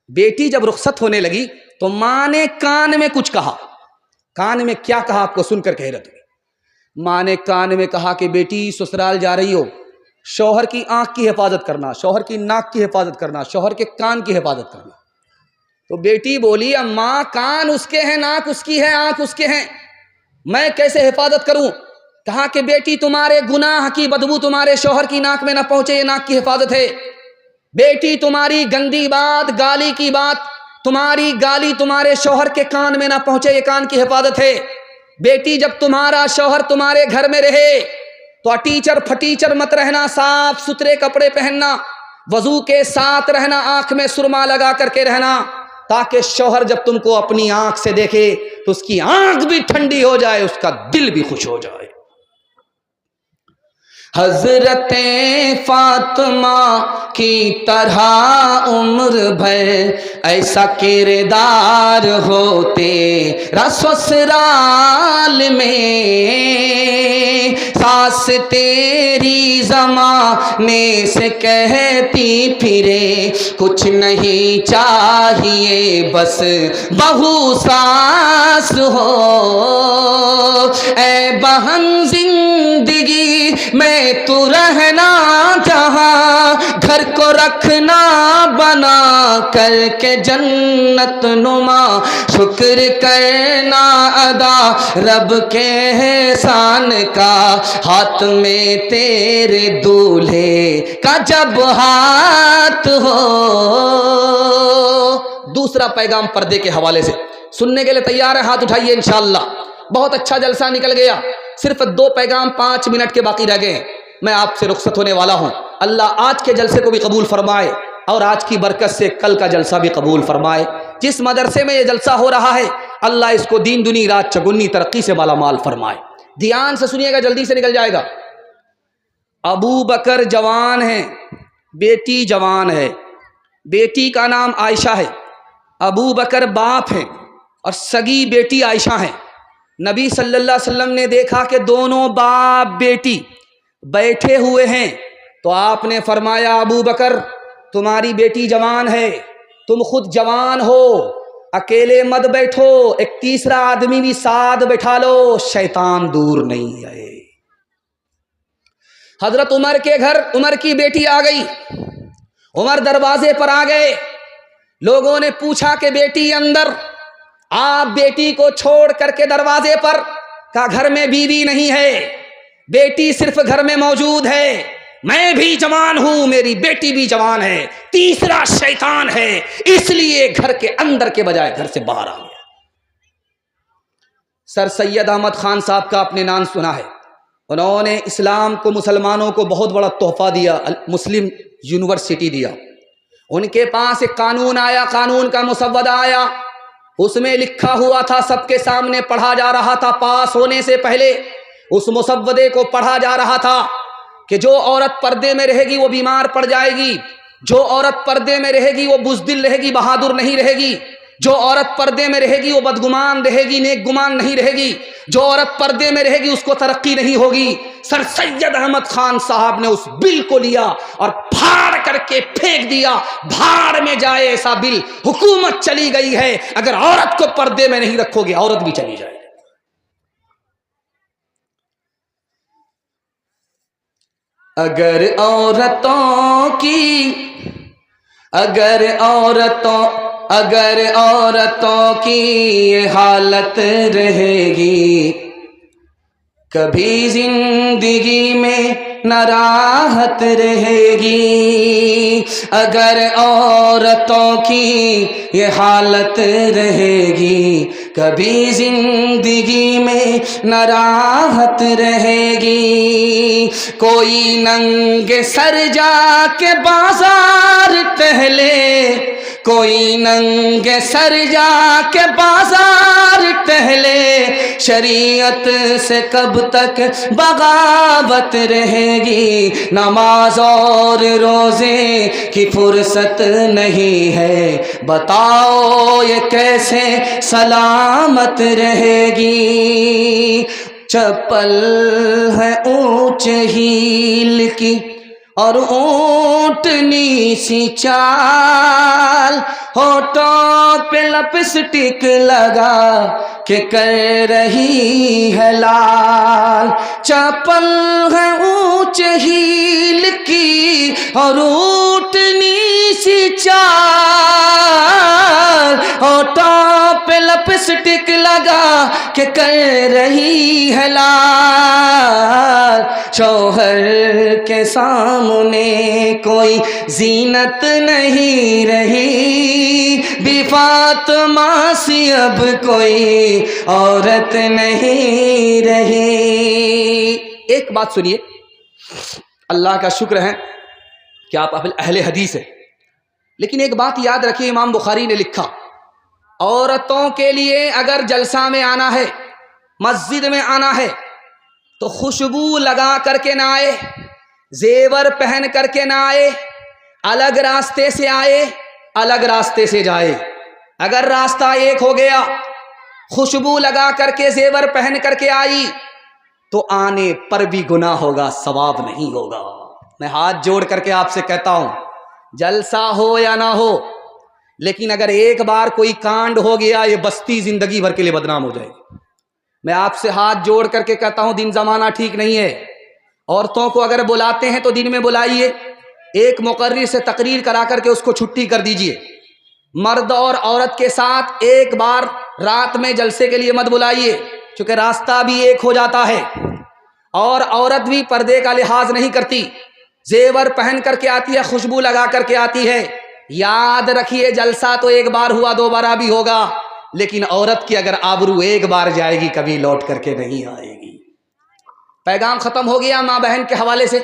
بیٹی جب رخصت ہونے لگی تو ماں نے کان میں کچھ کہا. کان میں کیا کہا آپ کو سن کر حیرت ہوئی. ماں نے کان میں کہا کہ بیٹی سسرال جا رہی ہو، شوہر کی آنکھ کی حفاظت کرنا، شوہر کی ناک کی حفاظت کرنا، شوہر کے کان کی حفاظت کرنا. تو بیٹی بولی اماں کان اس کے ہیں، ناک اس کی ہے، آنکھ اس کے ہیں، میں کیسے حفاظت کروں؟ کہا کہ بیٹی تمہارے گناہ کی بدبو تمہارے شوہر کی ناک میں نہ پہنچے، یہ ناک کی حفاظت ہے. بیٹی تمہاری گندی بات، گالی کی بات، تمہاری گالی تمہارے شوہر کے کان میں نہ پہنچے، یہ کان کی حفاظت ہے. بیٹی جب تمہارا شوہر تمہارے گھر میں رہے تو ٹیچر پھٹیچر مت رہنا، صاف ستھرے کپڑے پہننا، وضو کے ساتھ رہنا، آنکھ میں سرما لگا کر کے رہنا، تاکہ شوہر جب تم کو اپنی آنکھ سے دیکھے تو اس کی آنکھ بھی ٹھنڈی ہو جائے، اس کا دل بھی خوش ہو جائے. حضرت فاطمہ کی طرح عمر بھر ایسا کردار ہوتے سسرال میں، ساس تیری زمانے سے کہتی پھرے کچھ نہیں چاہیے بس بہو ساس ہو. اے بہن زندگی میں تو رہنا جہاں، گھر کو رکھنا بنا کر کے جنت نما، شکر کرنا ادا رب کے احسان کا، ہاتھ میں تیرے دولہے کا جب ہاتھ ہو. دوسرا پیغام پردے کے حوالے سے سننے کے لیے تیار ہے؟ ہاتھ اٹھائیے انشاءاللہ. بہت اچھا جلسہ نکل گیا، صرف 2 پیغام 5 منٹ کے باقی رہ گئے. میں آپ سے رخصت ہونے والا ہوں. اللہ آج کے جلسے کو بھی قبول فرمائے اور آج کی برکت سے کل کا جلسہ بھی قبول فرمائے. جس مدرسے میں یہ جلسہ ہو رہا ہے اللہ اس کو دین دنی رات چگنی ترقی سے مالا مال فرمائے. دھیان سے سنیے گا، جلدی سے نکل جائے گا. ابو بکر جوان ہیں، بیٹی جوان ہے. بیٹی کا نام عائشہ ہے، ابو بکر باپ ہیں اور سگی بیٹی عائشہ ہیں. نبی صلی اللہ علیہ وسلم نے دیکھا کہ دونوں باپ بیٹی بیٹھے ہوئے ہیں تو آپ نے فرمایا ابو بکر تمہاری بیٹی جوان ہے، تم خود جوان ہو، اکیلے مت بیٹھو، ایک تیسرا آدمی بھی ساتھ بٹھا لو، شیطان دور نہیں آئے. حضرت عمر کے گھر عمر کی بیٹی آ گئی. عمر دروازے پر آ گئے. لوگوں نے پوچھا کہ بیٹی اندر. آپ بیٹی کو چھوڑ کر کے دروازے پر، کہا گھر میں بیوی نہیں ہے، بیٹی صرف گھر میں موجود ہے، میں بھی جوان ہوں، میری بیٹی بھی جوان ہے، تیسرا شیطان ہے، اس لیے گھر کے اندر کے بجائے گھر سے باہر آ گیا. سر سید احمد خان صاحب کا آپ نے نام سنا ہے، انہوں نے اسلام کو، مسلمانوں کو بہت بڑا تحفہ دیا، مسلم یونیورسٹی دیا. ان کے پاس ایک قانون آیا، قانون کا مسودہ آیا، اس میں لکھا ہوا تھا، سب کے سامنے پڑھا جا رہا تھا، پاس ہونے سے پہلے اس مسودے کو پڑھا جا رہا تھا کہ جو عورت پردے میں رہے گی وہ بیمار پڑ جائے گی، جو عورت پردے میں رہے گی وہ بزدل رہے گی، بہادر نہیں رہے گی، جو عورت پردے میں رہے گی وہ بدگمان رہے گی، نیک گمان نہیں رہے گی، جو عورت پردے میں رہے گی اس کو ترقی نہیں ہوگی. سر سید احمد خان صاحب نے اس بل کو لیا اور پھاڑ کر کے پھینک دیا، بھاڑ میں جائے ایسا بل، حکومت چلی گئی ہے، اگر عورت کو پردے میں نہیں رکھو گے عورت بھی چلی جائے. اگر عورتوں کی یہ حالت رہے گی، کبھی زندگی میں نہ راحت رہے گی. اگر عورتوں کی یہ حالت رہے گی، کبھی زندگی میں نہ راحت رہے گی. کوئی ننگے سر جا کے بازار ٹہلے، کوئی ننگے سر جا کے بازار ٹہلے، شریعت سے کب تک بغاوت رہے گی. نماز اور روزے کی فرصت نہیں ہے، بتاؤ یہ کیسے سلامت رہے گی. چپل ہے اونچ ہیل کی اور اونٹنی سی چال، ہونٹوں پہ لپسٹک لگا کہ کر رہی ہے لال، چپل ہے اونچے ہیل کی اور اونٹنی سی چال، ہونٹوں پہ لپسٹک لگا کہ کر رہی ہے لال، شوہر کے سامنے کوئی زینت نہیں رہی، بی فاطمہ سی اب کوئی عورت نہیں رہی۔ ایک بات سنیے، اللہ کا شکر ہے کہ آپ اہل حدیث ہیں، لیکن ایک بات یاد رکھیے، امام بخاری نے لکھا عورتوں کے لیے اگر جلسہ میں آنا ہے، مسجد میں آنا ہے تو خوشبو لگا کر کے نہ آئے، زیور پہن کر کے نہ آئے، الگ راستے سے آئے، الگ راستے سے جائے۔ اگر راستہ ایک ہو گیا، خوشبو لگا کر کے زیور پہن کر کے آئی تو آنے پر بھی گناہ ہوگا، ثواب نہیں ہوگا۔ میں ہاتھ جوڑ کر کے آپ سے کہتا ہوں، جلسہ ہو یا نہ ہو، لیکن اگر ایک بار کوئی کانڈ ہو گیا، یہ بستی زندگی بھر کے لیے بدنام ہو جائے گی۔ میں آپ سے ہاتھ جوڑ کر کے کہتا ہوں، دن زمانہ ٹھیک نہیں ہے۔ عورتوں کو اگر بلاتے ہیں تو دن میں بلائیے، ایک مقرر سے تقریر کرا کر کے اس کو چھٹی کر دیجئے۔ مرد اور عورت کے ساتھ ایک بار رات میں جلسے کے لیے مت بلائیے، چونکہ راستہ بھی ایک ہو جاتا ہے، اور عورت بھی پردے کا لحاظ نہیں کرتی، زیور پہن کر کے آتی ہے، خوشبو لگا کر کے آتی ہے۔ یاد رکھیے، جلسہ تو ایک بار ہوا، دوبارہ بھی ہوگا، لیکن عورت کی اگر آبرو ایک بار جائے گی، کبھی لوٹ کر کے نہیں آئے گی۔ پیغام ختم ہو گیا ماں بہن کے حوالے سے۔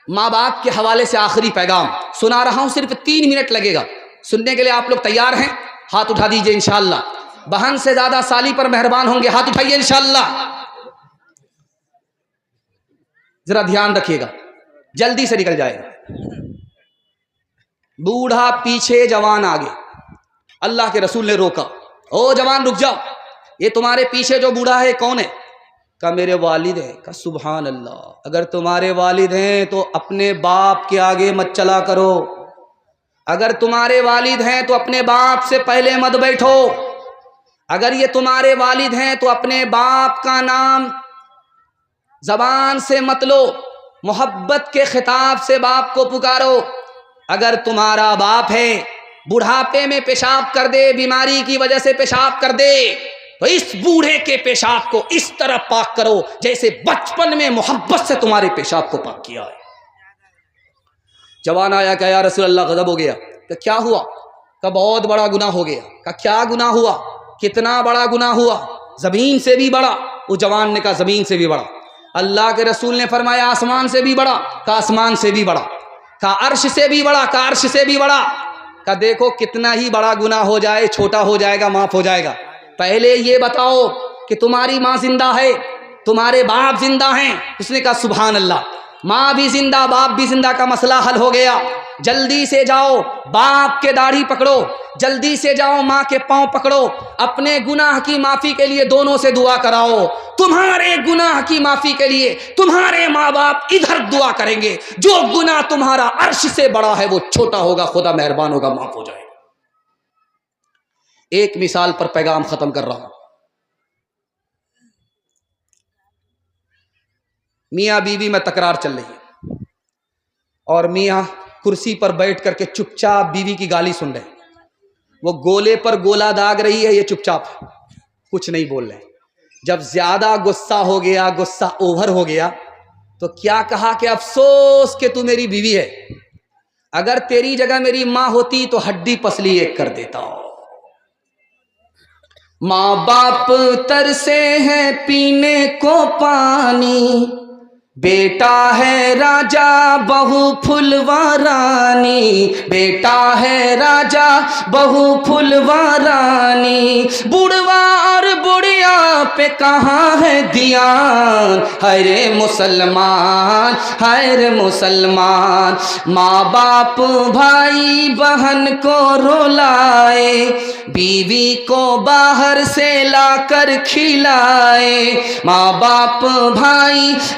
ماں باپ کے حوالے سے آخری پیغام سنا رہا ہوں، صرف 3 منٹ لگے گا سننے کے لیے۔ آپ لوگ تیار ہیں؟ ہاتھ اٹھا دیجئے انشاءاللہ۔ بہن سے زیادہ سالی پر مہربان ہوں گے، ہاتھ اٹھائیے انشاءاللہ۔ ذرا دھیان رکھیے گا، جلدی سے نکل جائے گا۔ بوڑھا پیچھے، جوان آگے۔ اللہ کے رسول نے روکا، او جوان رک جاؤ، یہ تمہارے پیچھے جو بوڑھا ہے کون ہے؟ کہا میرے والد ہیں۔ کہا سبحان اللہ، اگر تمہارے والد ہیں تو اپنے باپ کے آگے مت چلا کرو، اگر تمہارے والد ہیں تو اپنے باپ سے پہلے مت بیٹھو، اگر یہ تمہارے والد ہیں تو اپنے باپ کا نام زبان سے مت لو، محبت کے خطاب سے باپ کو پکارو۔ اگر تمہارا باپ ہے، بڑھاپے میں پیشاب کر دے، بیماری کی وجہ سے پیشاب کر دے، تو اس بوڑھے کے پیشاب کو اس طرح پاک کرو جیسے بچپن میں محبت سے تمہارے پیشاب کو پاک کیا ہے۔ جوان آیا کہ یا رسول اللہ غضب ہو گیا۔ کہ کیا ہوا؟ کہ بہت بڑا گناہ ہو گیا۔ کہ کیا گناہ ہوا؟ کتنا بڑا گناہ ہوا؟ زمین سے بھی بڑا۔ وہ جوان نے کہا زمین سے بھی بڑا۔ اللہ کے رسول نے فرمایا آسمان سے بھی بڑا؟ کہا آسمان سے بھی بڑا۔ کہا عرش سے بھی بڑا؟ کہا عرش سے بھی بڑا۔ کہا دیکھو کتنا ہی بڑا گناہ ہو جائے، چھوٹا ہو جائے گا، معاف ہو جائے گا، پہلے یہ بتاؤ کہ تمہاری ماں زندہ ہے، تمہارے باپ زندہ ہیں؟ اس نے کہا سبحان اللہ، ماں بھی زندہ باپ بھی زندہ، کا مسئلہ حل ہو گیا۔ جلدی سے جاؤ باپ کے داڑھی پکڑو، جلدی سے جاؤ ماں کے پاؤں پکڑو، اپنے گناہ کی معافی کے لیے دونوں سے دعا کراؤ۔ تمہارے گناہ کی معافی کے لیے تمہارے ماں باپ ادھر دعا کریں گے، جو گناہ تمہارا عرش سے بڑا ہے وہ چھوٹا ہوگا، خدا مہربان ہوگا، معاف ہو جائے گا۔ ایک مثال پر پیغام ختم کر رہا ہوں۔ میاں بیوی میں تکرار چل رہی ہے، اور میاں کرسی پر بیٹھ کر کے چپ چاپ بیوی کی گالی سن رہے، وہ گولے پر گولا داغ رہی ہے، یہ چپ چاپ کچھ نہیں بول رہے۔ جب زیادہ غصہ ہو گیا، غصہ اوور ہو گیا، تو کیا کہا کہ افسوس کہ تو میری بیوی ہے، اگر تیری جگہ میری ماں ہوتی تو ہڈی پسلی ایک کر دیتا ہوں۔ ماں باپ ترسے ہیں پینے کو پانی، بیٹا ہے راجا بہو پھلوارانی، بیٹا ہے راجا بہو پھلوارانی، بڑھوا اور بڑھیا پہ کہاں ہے دھیان، ہائے مسلمان ہائے مسلمان۔ ماں باپ بھائی بہن کو رولائے، بیوی کو باہر سے لا کر کھلائے، ماں باپ بھائی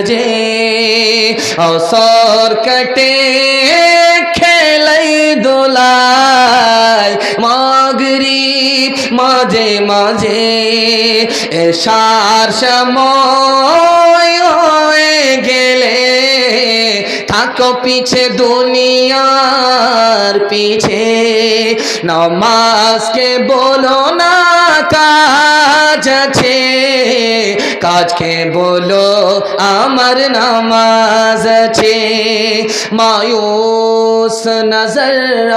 بجے اوسور کٹے کھیلئی دولائی ماگری ماجے ماجے اشار شموئے گلے تھاکو پیچھے دنیار پیچھے نماز کے بولو نا কাজ আছে কাজকে বলো আমার নামাজ আছে মায়ুস নজর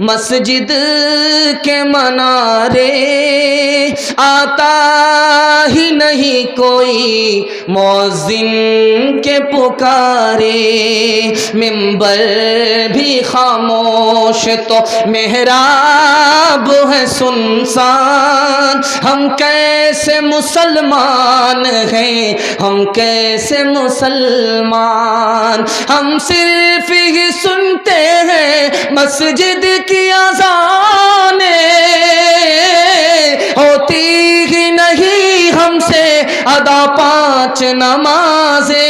مسجد کے منارے آتا ہی نہیں کوئی مؤذن کے پکارے ممبر بھی خاموش تو محراب ہے سنسان ہم کیسے مسلمان ہیں ہم کیسے مسلمان ہم صرف ہی سنتے ہیں مسجد کی اذانیں ہوتی ہی نہیں ہم سے ادا پانچ نمازیں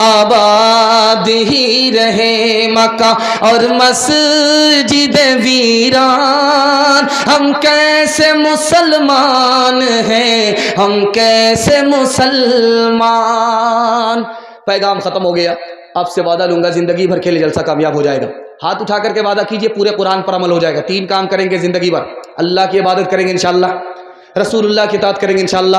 آباد ہی رہے مکہ اور مسجد ویران ہم کیسے مسلمان ہیں ہم کیسے مسلمان پیغام ختم ہو گیا آپ سے وعدہ لوں گا زندگی بھر کے لیے جلسہ کامیاب ہو جائے گا ہاتھ اٹھا کر کے وعدہ کیجئے پورے قرآن پر عمل ہو جائے گا 3 کام کریں گے زندگی بھر اللہ کی عبادت کریں گے انشاءاللہ رسول اللہ کی اطاعت کریں گے انشاءاللہ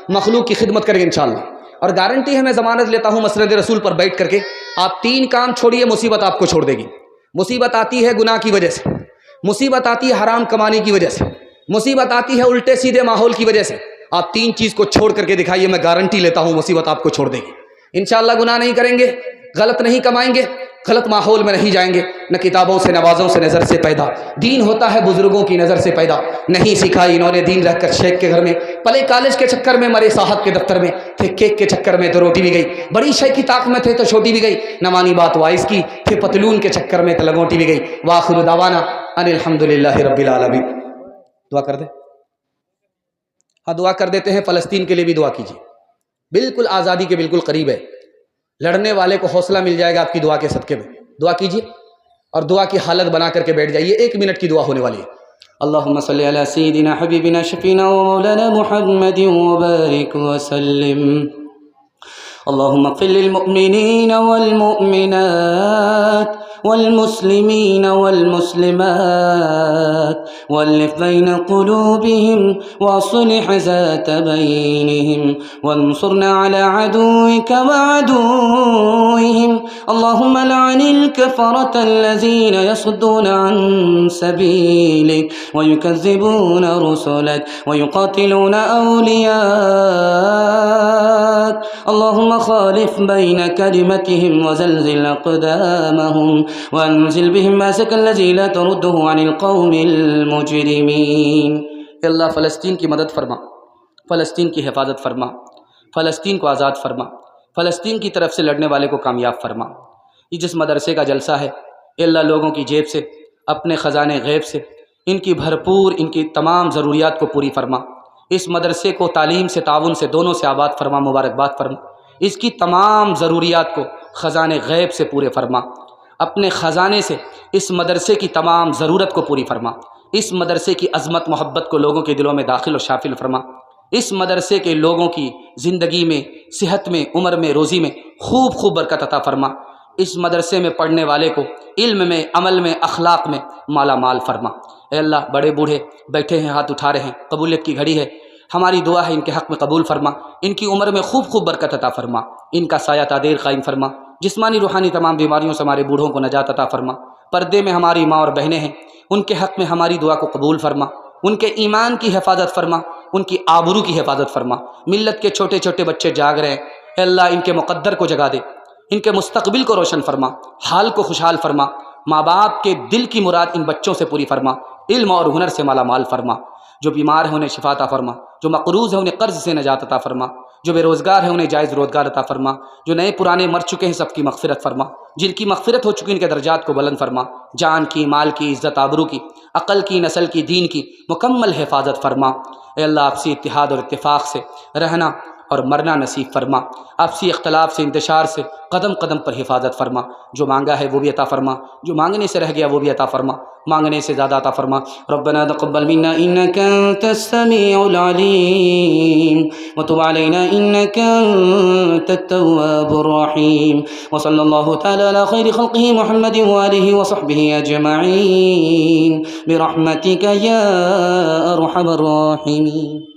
مخلوق کی خدمت کریں گے انشاءاللہ اور گارنٹی ہے میں ضمانت لیتا ہوں مسند رسول پر بیٹھ کر کے آپ 3 کام چھوڑیے مصیبت آپ کو چھوڑ دے گی مصیبت آتی ہے گناہ کی وجہ سے مصیبت آتی ہے حرام کمانے کی وجہ سے مصیبت آتی ہے الٹے سیدھے ماحول کی وجہ سے آپ 3 چیز کو چھوڑ کر کے دکھائیے میں گارنٹی لیتا ہوں مصیبت آپ کو چھوڑ دے گی انشاءاللہ گناہ نہیں کریں گے غلط نہیں کمائیں گے غلط ماحول میں نہیں جائیں گے نہ کتابوں سے نوازوں سے نظر سے پیدا دین ہوتا ہے بزرگوں کی نظر سے پیدا نہیں سکھائی انہوں نے دین رہ کر شیخ کے گھر میں پلے کالج کے چکر میں مرے صاحب کے دفتر میں تھے کیک کے چکر میں تو روٹی بھی گئی بڑی شے کی طاق میں تھے تو چھوٹی بھی گئی نہ مانی بات وائس کی تھے پتلون کے چکر میں تو لگوٹی بھی گئی واخر دعوانا ان الحمدللہ رب العالمین دعا کر دیں ہاں دعا کر دیتے ہیں فلسطین کے لیے بھی دعا کیجیے بالکل آزادی کے بالکل قریب ہے لڑنے والے کو حوصلہ مل جائے گا آپ کی دعا کے صدقے میں دعا کیجیے اور دعا کی حالت بنا کر کے بیٹھ جائیے 1 منٹ کی دعا ہونے والی ہے اللہم صلی علی سیدنا حبیبنا شفینا و مولانا محمد وبارک وسلم اللہم اغفر للمؤمنین والمؤمنات والمسلمین والمسلمات والف بین قلوبهم واصلح ذات بینهم وانصرنا على عدوك وعدوهم اللهم لعن الكفرة الذين يصدون عن سبيلك ويكذبون رسلك ويقاتلون أولياءك اللهم خالف بين كلمتهم وزلزل أقدامهم وانزل بهم ماسك الذي لا ترده عن القوم المجرمين اللہ فلسطین کی مدد فرما فلسطین کی حفاظت فرما فلسطین کو آزاد فرما فلسطین کی طرف سے لڑنے والے کو کامیاب فرما یہ جس مدرسے کا جلسہ ہے اللہ لوگوں کی جیب سے اپنے خزانے غیب سے ان کی بھرپور ان کی تمام ضروریات کو پوری فرما اس مدرسے کو تعلیم سے تعاون سے دونوں سے آباد فرما مبارکباد فرما اس کی تمام ضروریات کو خزانے غیب سے پورے فرما اپنے خزانے سے اس مدرسے کی تمام ضرورت کو پوری فرما اس مدرسے کی عظمت محبت کو لوگوں کے دلوں میں داخل و شافل فرما اس مدرسے کے لوگوں کی زندگی میں صحت میں عمر میں روزی میں خوب خوب برکت عطا فرما اس مدرسے میں پڑھنے والے کو علم میں عمل میں اخلاق میں مالا مال فرما اے اللہ بڑے بوڑھے بیٹھے ہیں ہاتھ اٹھا رہے ہیں قبولیت کی گھڑی ہے ہماری دعا ہے ان کے حق میں قبول فرما ان کی عمر میں خوب خوب برکت عطا فرما ان کا سایہ تادیر قائم فرما جسمانی روحانی تمام بیماریوں سے ہمارے بوڑھوں کو نجات عطا فرما پردے میں ہماری ماں اور بہنیں ہیں ان کے حق میں ہماری دعا کو قبول فرما ان کے ایمان کی حفاظت فرما ان کی آبرو کی حفاظت فرما ملت کے چھوٹے چھوٹے بچے جاگ رہے ہیں اے اللہ ان کے مقدر کو جگا دے ان کے مستقبل کو روشن فرما حال کو خوشحال فرما ماں باپ کے دل کی مراد ان بچوں سے پوری فرما علم اور ہنر سے مالا مال فرما جو بیمار ہیں انہیں شفا عطا فرما جو مقروض ہیں انہیں قرض سے نجات عطا فرما جو بے روزگار ہیں انہیں جائز روزگار عطا فرما جو نئے پرانے مر چکے ہیں سب کی مغفرت فرما جن کی مغفرت ہو چکی ان کے درجات کو بلند فرما جان کی مال کی عزت آبرو کی عقل کی نسل کی دین کی مکمل حفاظت فرما اے اللہ آپسی اتحاد اور اتفاق سے رہنا اور مرنا نصیب فرما، آپسی اختلاف سے، انتشار سے قدم قدم پر حفاظت فرما، جو مانگا ہے وہ بھی عطا فرما، جو مانگنے سے رہ گیا وہ بھی عطا فرما، مانگنے سے زیادہ عطا فرما۔ ربنا تقبل منا انك انت السميع العليم وتب علينا انك انت التواب الرحيم، وصلى الله تعالى على خير خلقه محمد وآله وصحبه اجمعين برحمتك يا ارحم الراحمين۔